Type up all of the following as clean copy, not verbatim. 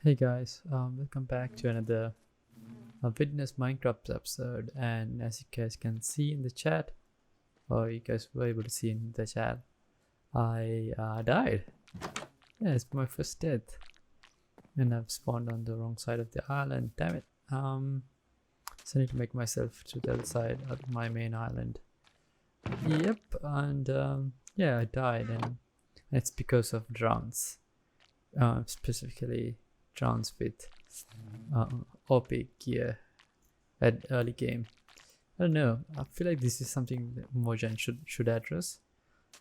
Hey guys, welcome back to another Fitness Minecraft episode. And as you guys can see in the chat, or you guys were able to see in the chat, I died. Yeah, it's my first death, and I've spawned on the wrong side of the island. Damn it. So I need to make myself to the other side of my main island. Yep, and yeah, I died, and it's because of drowns, specifically drowns with OP gear at early game. I don't know. I feel like this is something that Mojang should address.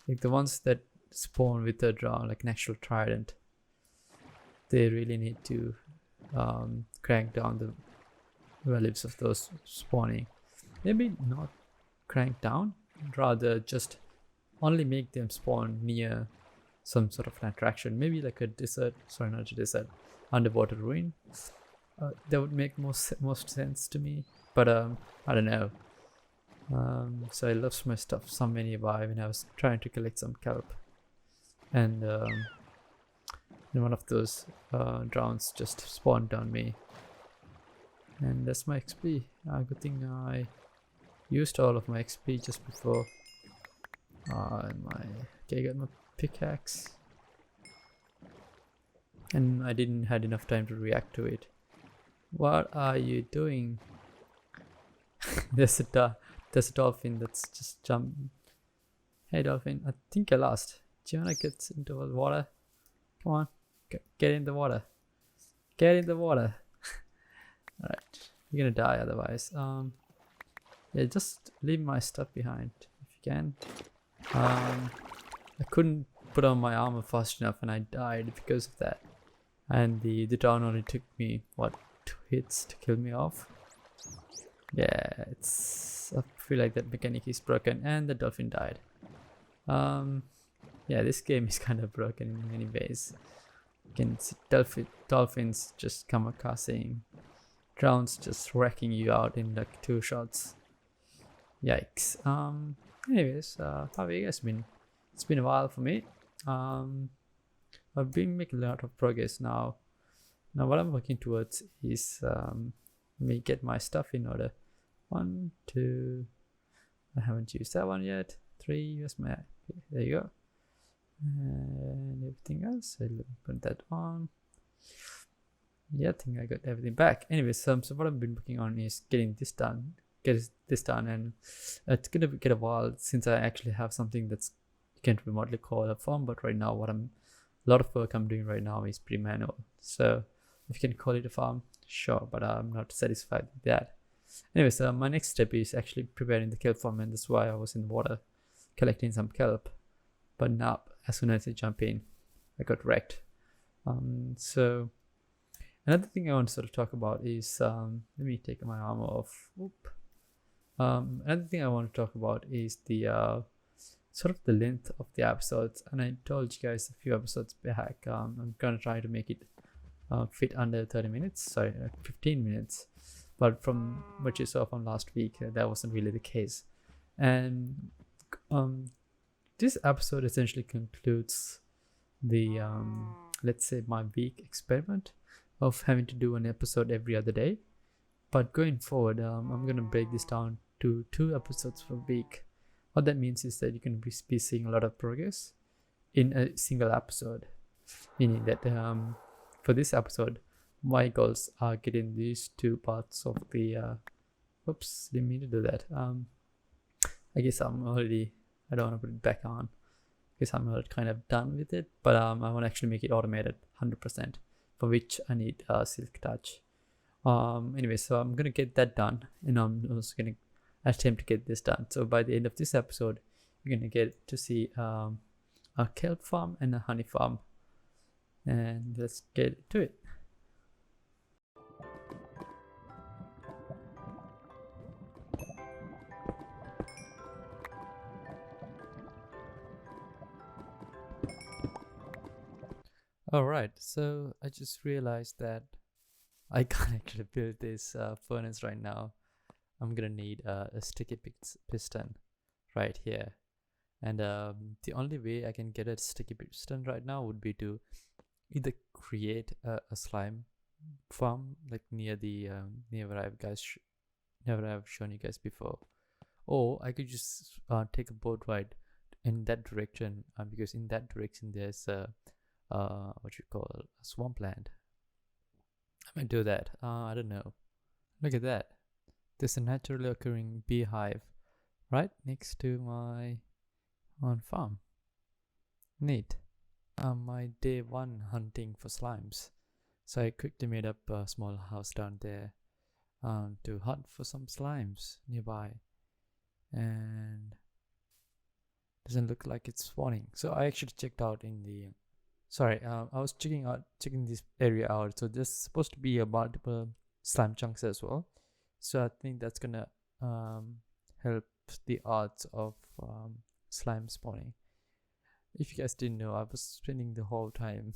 Like the ones that spawn with a drown, like an actual trident, they really need to crank down the values of those spawning. Maybe not crank down, rather just only make them spawn near some sort of an attraction. Maybe like a desert. Sorry, not a desert. Underwater ruin. That would make most sense to me, but I don't know. So I lost my stuff somewhere nearby when I was trying to collect some kelp, and one of those drowns just spawned on me, and that's my XP. Good thing I used all of my XP just before. Okay, I got my pickaxe, and I didn't had enough time to react to it. What are you doing? there's a dolphin that's just jumping. Hey dolphin, I think I lost. Do you wanna get into the water? Come on, get in the water. Get in the water. Alright, you're gonna die otherwise. Yeah, just leave my stuff behind if you can. I couldn't put on my armor fast enough and I died because of that. And the drown only took me, what, 2 hits to kill me off? Yeah, I feel like that mechanic is broken, and the dolphin died. Yeah, this game is kind of broken in many ways. You can see dolphins just kamikazing, drowns just wrecking you out in like 2 shots. Yikes. Anyways, how have you guys been? It's been a while for me. I've been making a lot of progress now. Now what I'm working towards is me get my stuff in order. 1, 2. I haven't used that one yet. 3. Where's my? There you go. And everything else. I'll put that on. Yeah, I think I got everything back. Anyways, so what I've been working on is getting this done. And it's gonna get a while since I actually have something that's you can remotely call a farm. But right now, a lot of work I'm doing right now is pretty manual. So if you can call it a farm, sure, but I'm not satisfied with that. Anyways, my next step is actually preparing the kelp farm, and that's why I was in the water collecting some kelp. But now, as soon as I jump in, I got wrecked. So another thing I want to sort of talk about is let me take my armor off. Another thing I want to talk about is the sort of the length of the episodes, and I told you guys a few episodes back. I'm gonna try to make it fit under 30 minutes. Sorry, 15 minutes. But from what you saw from last week, that wasn't really the case. And this episode essentially concludes the let's say my week experiment of having to do an episode every other day. But going forward, I'm gonna break this down to 2 episodes per week. What that means is that you can be seeing a lot of progress in a single episode, meaning that for this episode, my goals are getting these 2 parts of the oops, didn't mean to do that. I guess I don't want to put it back on because I'm already kind of done with it, but I want to actually make it automated 100%, for which I need Silk Touch. Anyway, so I'm gonna get that done, and I'm also gonna attempt to get this done. So by the end of this episode, you're gonna get to see a kelp farm and a honey farm, and let's get to it. Alright, so I just realized that I can't actually build this furnace right now. I'm gonna need a sticky piston right here, and the only way I can get a sticky piston right now would be to either create a slime farm, like near the near where never I've shown you guys before. Or I could just take a boat ride in that direction, because in that direction there's a what you call a swampland. I might do that. I don't know. Look at that. There's a naturally occurring beehive right next to my own farm. Neat. My day one hunting for slimes. So I quickly made up a small house down there to hunt for some slimes nearby. And doesn't look like it's spawning. So I actually checked out in the I was checking this area out. So there's supposed to be a multiple slime chunks as well. So I think that's gonna help the odds of slime spawning. If you guys didn't know, I was spending the whole time.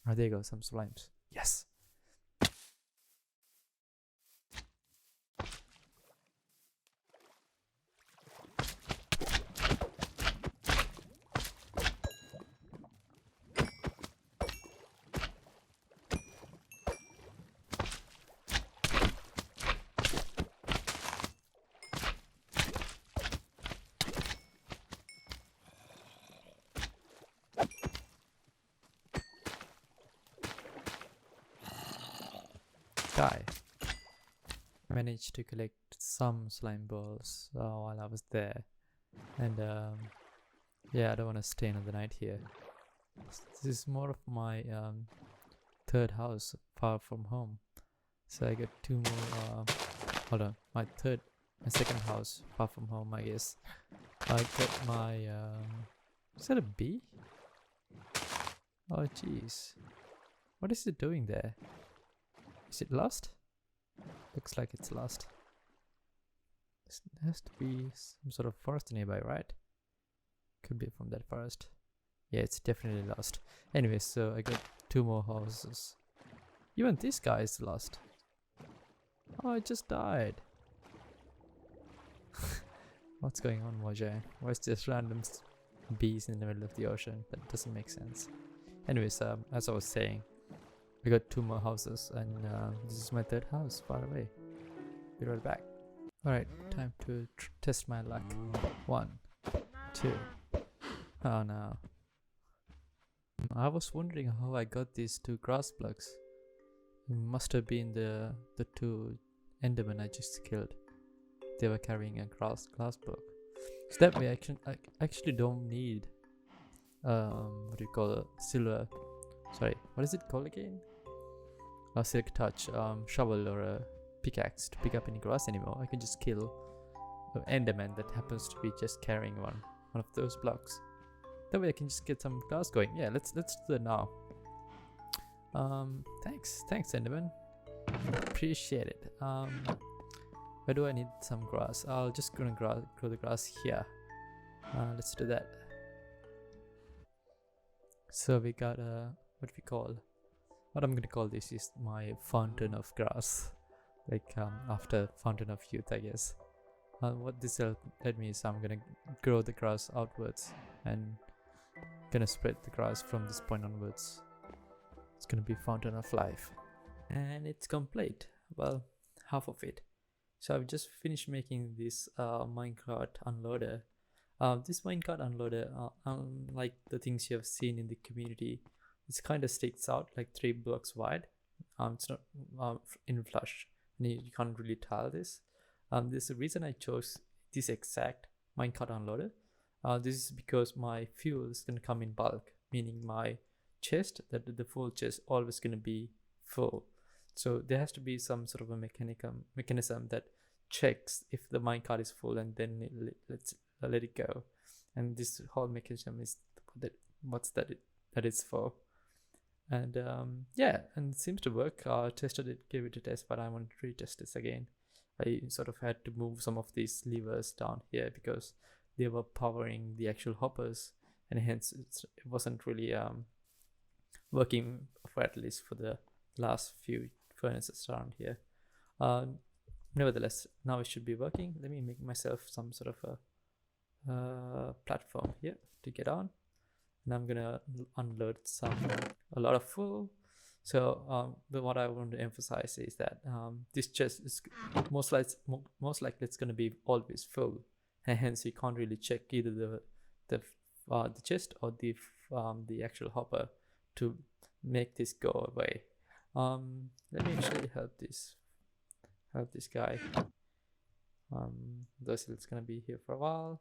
Oh, there you go, some slimes. Yes. Die. Managed to collect some slime balls while I was there, and yeah, I don't want to stay another night here. This is more of my third house far from home, so I got two more. Hold on, my second house far from home, I guess. I got my is that a bee? Oh jeez, what is it doing there? Is it lost? Looks like it's lost. There has to be some sort of forest nearby, right? Could be from that forest. Yeah, it's definitely lost. Anyway, so I got two more houses. Even this guy is lost. Oh, I just died. What's going on, Mojang? Why is this random bees in the middle of the ocean? That doesn't make sense. Anyways, as I was saying, we got two more houses, and this is my third house far away. Be right back. Alright, time to test my luck. 1, 2. Oh no. I was wondering how I got these two grass blocks. It must have been the two endermen I just killed. They were carrying a glass block. So that way I actually don't need what do you call it? Silver. Sorry, what is it called again? A silk touch shovel or a pickaxe to pick up any grass anymore. I can just kill an enderman that happens to be just carrying one of those blocks. That way I can just get some grass going. Yeah, let's do that now. Thanks enderman. Appreciate it. Where do I need some grass? I'll just gonna grow the grass here. Let's do that. So we got what I'm gonna call this is my fountain of grass, like after fountain of youth, I guess. What this will let me is I'm gonna grow the grass outwards and gonna spread the grass from this point onwards. It's gonna be fountain of life, and it's complete. Well, half of it. So I've just finished making this minecart unloader. This minecart unloader, unlike the things you have seen in the community, it kind of sticks out like 3 blocks wide. It's not in flush, and you can't really tell this. This is the reason I chose this exact minecart unloader. This is because my fuel is gonna come in bulk, meaning my chest, that the full chest, always gonna be full. So there has to be some sort of a mechanism that checks if the minecart is full, and then let it go. And this whole mechanism is that it's for. And yeah, and it seems to work. I tested it, gave it a test, but I want to retest this again. I sort of had to move some of these levers down here because they were powering the actual hoppers, and hence it wasn't really working, for at least for the last few furnaces around here. Nevertheless, now it should be working. Let me make myself some sort of a platform here to get on, and I'm gonna unload a lot of fuel But what I want to emphasize is that this chest is most likely it's going to be always full, and hence you can't really check either the chest or the actual hopper to make this go away. Let me actually help this guy. Thus it's gonna be here for a while.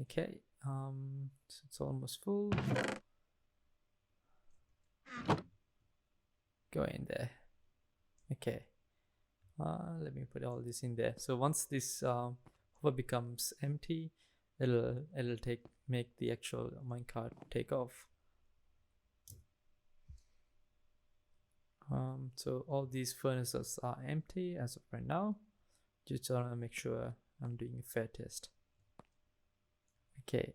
Okay, so it's almost full. Go in there. Okay, let me put all this in there. So once this hover becomes empty, it'll make the actual minecart take off. So all these furnaces are empty as of right now. Just want to make sure I'm doing a fair test. Okay,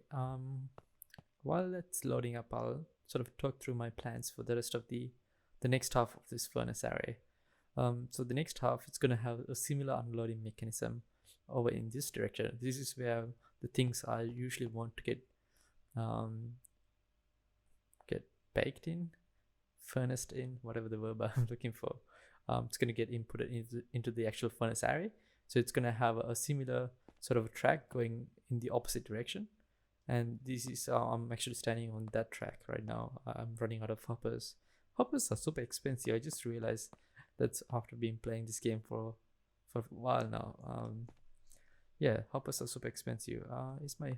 while it's loading up, I'll sort of talk through my plans for the rest of the next half of this furnace array. So the next half, it's going to have a similar unloading mechanism over in this direction. This is where the things I usually want to get baked in, furnace in, whatever the verb I'm looking for. It's going to get inputted into the actual furnace array. So it's going to have a similar sort of track going in the opposite direction. And this is I'm actually standing on that track right now. I'm running out of hoppers. Hoppers are super expensive. I just realized that's after being playing this game for a while now. Yeah, hoppers are super expensive. Is my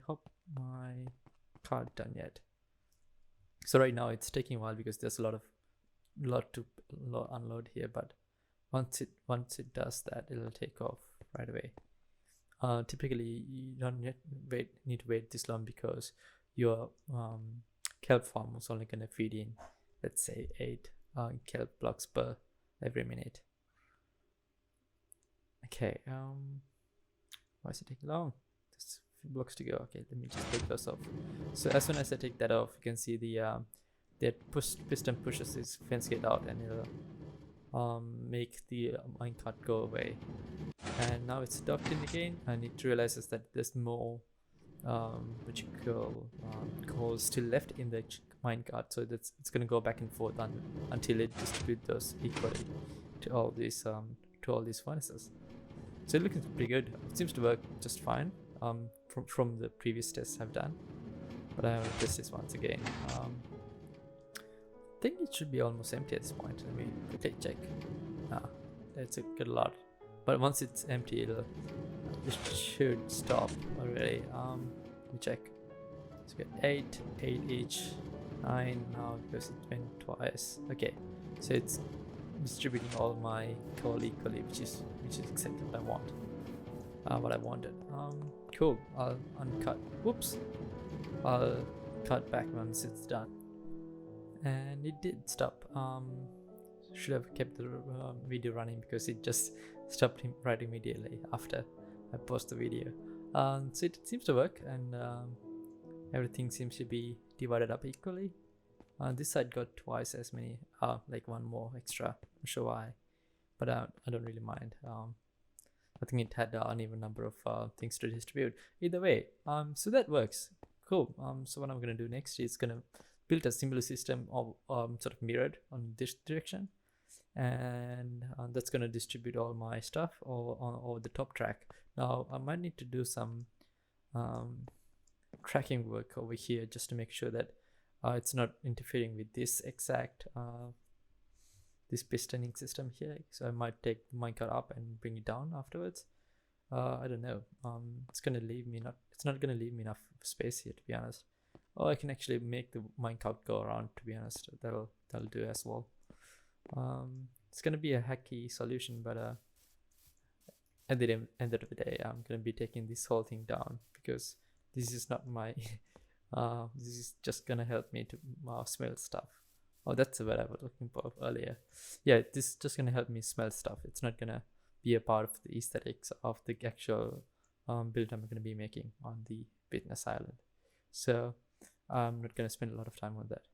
card done yet? So right now it's taking a while because there's a lot to unload here. But once it does that, it'll take off right away. Typically you don't need to wait this long because your kelp farm is only going to feed in, let's say, 8 kelp blocks per every minute. Okay, why is it taking long? There's a few blocks to go. Okay, let me just take those off. So as soon as I take that off, you can see the piston pushes this fence gate out, and it'll make the minecart go away. And now it's docked in again, and it realizes that there's more coal still left in the minecart, so it's going to go back and forth until it distributes those equally to all these furnaces. So it looks pretty good. It seems to work just fine from the previous tests I've done, but I will test this once again. I think it should be almost empty at this point. Let me quickly check. It's a good lot. But once it's empty, it should stop already. Let me check. So we got 8 each, 9 now because it went twice. Okay, so it's distributing all my coal equally, which is exactly what I want. What I wanted. Cool. I'll uncut. Whoops. I'll cut back once it's done. And it did stop. Should have kept the video running because it just stopped him right immediately after I post the video. So it seems to work, and everything seems to be divided up equally. This side got twice as many, like one more extra. Not sure why, but I don't really mind. I think it had an uneven number of things to distribute. Either way, so that works. Cool. So what I'm gonna do next is gonna build a similar system of sort of mirrored on this direction, and that's going to distribute all my stuff over the top track. Now I might need to do some tracking work over here just to make sure that it's not interfering with this exact this pistoning system here. So I might take the minecart up and bring it down afterwards. I don't know. It's not going to leave me enough space here, to be honest. Or I can actually make the minecart go around, to be honest. That'll do as well. It's gonna be a hacky solution, but at the end of the day, I'm gonna be taking this whole thing down because this is not my this is just gonna help me to smell stuff. Oh, that's the word I was looking for earlier. Yeah, this is just gonna help me smell stuff. It's not gonna be a part of the aesthetics of the actual build I'm gonna be making on the Business Island. So I'm not gonna spend a lot of time on that.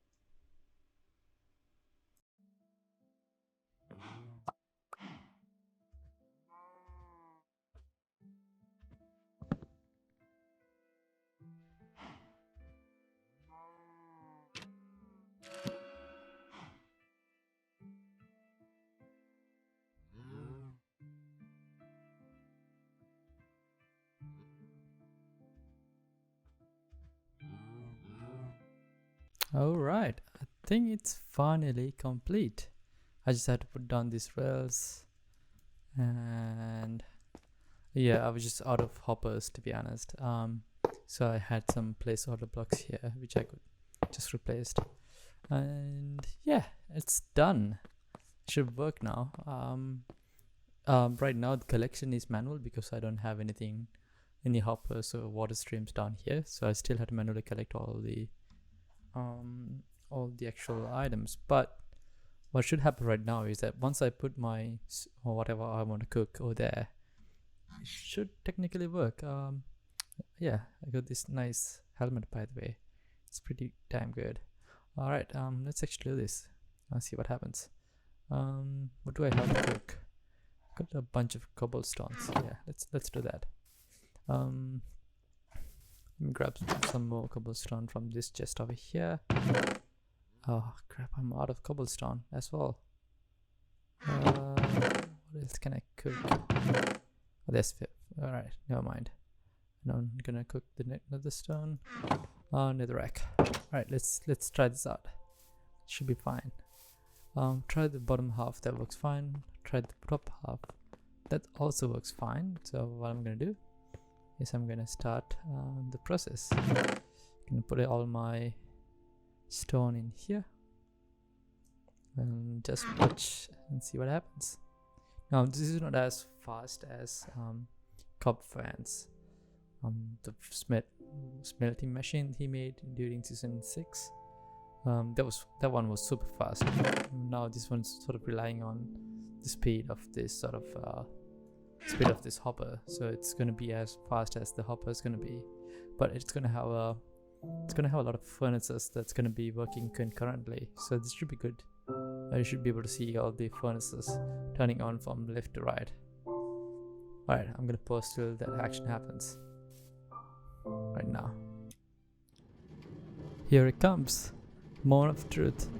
Alright, I think it's finally complete. I just had to put down these rails, and yeah, I was just out of hoppers, to be honest. So I had some placeholder blocks here which I could just replace, and yeah, it's done. Should work now. Right now the collection is manual because I don't have any hoppers or water streams down here, so I still had to manually collect all the actual items. But what should happen right now is that once I put my or whatever I want to cook over there, it should technically work. Yeah, I got this nice helmet, by the way. It's pretty damn good. All right, let's actually do this. I'll see what happens. What do I have to cook? Got a bunch of cobblestones. Yeah, let's do that. Let me grab some more cobblestone from this chest over here. Oh crap, I'm out of cobblestone as well. What else can I cook? Oh, there's alright, never mind. Now I'm gonna cook the nether stone. Netherrack. Alright, let's try this out. Should be fine. Try the bottom half, that works fine. Try the top half, that also works fine. So what I'm gonna do is I'm gonna start the process. I'm gonna put all my stone in here and just watch and see what happens. Now this is not as fast as Cobb fans. The smelting machine he made during season 6. That one was super fast. Now this one's sort of relying on the speed of this hopper, so it's gonna be as fast as the hopper is gonna be, but it's gonna have a lot of furnaces that's gonna be working concurrently. So this should be good. You should be able to see all the furnaces turning on from left to right. Alright, I'm gonna pause till that action happens. Right now. Here it comes. Moment of truth.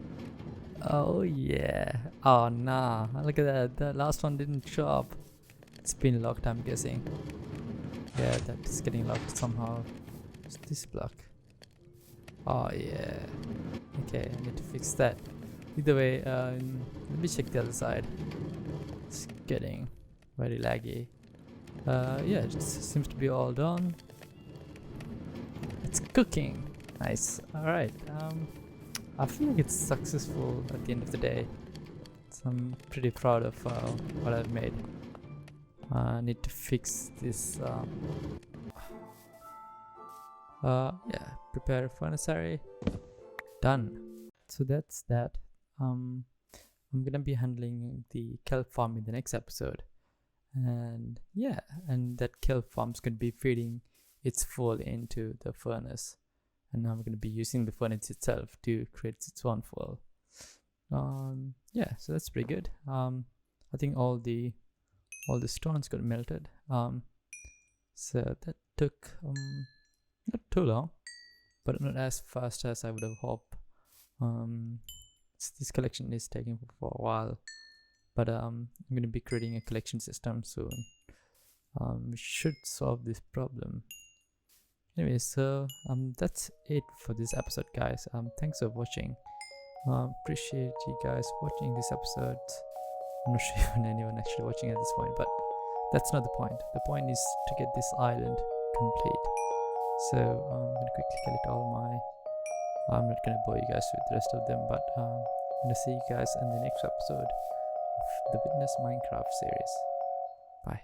Oh yeah. Oh nah. Look at that. The last one didn't show up. It's been locked, I'm guessing. Yeah, that's getting locked somehow. What's this block? Oh yeah. Okay, I need to fix that. Either way, let me check the other side. It's getting very laggy. Yeah, it seems to be all done. It's cooking. Nice. Alright. I feel like it's successful at the end of the day. So I'm pretty proud of what I've made. I need to fix this. Yeah, prepare a furnace array. Done. So that's that. I'm gonna be handling the kelp farm in the next episode, and yeah, and that kelp farm's gonna be feeding its fuel into the furnace, and I'm gonna be using the furnace itself to create its own fuel. Yeah, so that's pretty good. I think all the stones got melted. So that took not too long, but not as fast as I would have hoped. This collection is taking for a while, but I'm going to be creating a collection system soon. We should solve this problem. Anyway, so that's it for this episode, guys. Thanks for watching. Appreciate you guys watching this episode. I'm not sure even anyone actually watching at this point, but that's not the point. The point is to get this island complete. So I'm gonna quickly collect all my. I'm not gonna bore you guys with the rest of them, but I'm gonna see you guys in the next episode of the Witness Minecraft series. Bye.